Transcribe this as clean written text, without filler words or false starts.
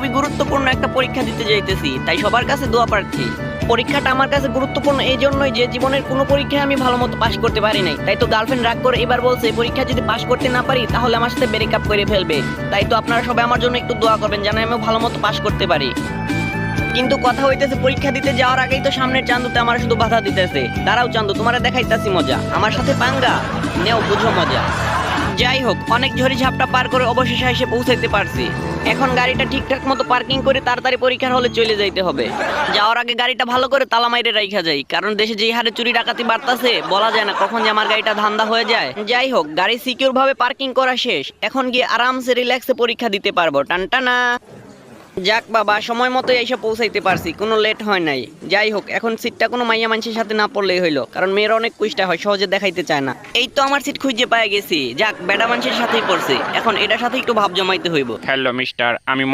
খুবই গুরুত্বপূর্ণ একটা পরীক্ষা দিতে যাইতেছি, তাই সবার কাছে দোয়া প্রার্থী। পরীক্ষাটা আমার কাছে গুরুত্বপূর্ণ এই জন্যই যে জীবনের কোনো পরীক্ষায় আমি ভালো মতো পাশ করতে পারি নাই, তাই তো গার্লফ্রেন্ড রাগ করে এবার বলছে পরীক্ষা যদি পাশ করতে না পারি তাহলে আমার সাথে ব্রেকআপ করে ফেলবে। তাই তো আপনারা সবাই আমার জন্য একটু দোয়া করবেন যেন আমি ভালো মতো পাশ করতে পারি। কিন্তু কথা হইতেছে পরীক্ষা দিতে যাওয়ার আগেই তো সামনের চান্দুতে আমার শুধু বাধা দিতেছে। দাঁড়াও চান্দু, তোমার দেখাইতাছি মজা, আমার সাথে পাঙ্গা নেও, বুঝো মজা। যাই হোক, অনেক ঝড়ি ঝাপটা পার করে অবশেষে এসে পৌঁছাইতে পারছি। এখন গাড়িটা ঠিকঠাক মতো পার্কিং করে তাড়াতাড়ি পরীক্ষার হলে চলে যাইতে হবে। যাওয়ার আগে গাড়িটা ভালো করে তালা মাইরে রাইখা যাই, কারণ দেশে যে হারে চুরি ডাকাতি বাড়তাছে বলা যায় না কখন যে আমার গাড়িটা ধান্দা হয়ে যায়। যাই হোক, গাড়ি সিকিউর ভাবে পার্কিং করা শেষ, এখন গিয়ে আরামসে রিল্যাক্সে পরীক্ষা দিতে পারবো। টানটানা। যাক বাবা, সময় মতো এসে পৌঁছাইতে পারছি, কোনো লেট হয় নাই। যাই হোক, এখন সিটটা কোনো মাইয়া মানুষের সাথে না পড়লেই হইলো, কারণ মেয়েরা অনেক কুইষ্টা হয়, সহজে দেখাইতে চায় না। এই তো আমার সিট খুঁজে পেয়ে গেছি। যাক, বেডা মানুষের সাথেই পড়ছি, এখন এটার সাথে একটু ভাব জমাইতে হইব। হ্যালো মিস্টার, আমি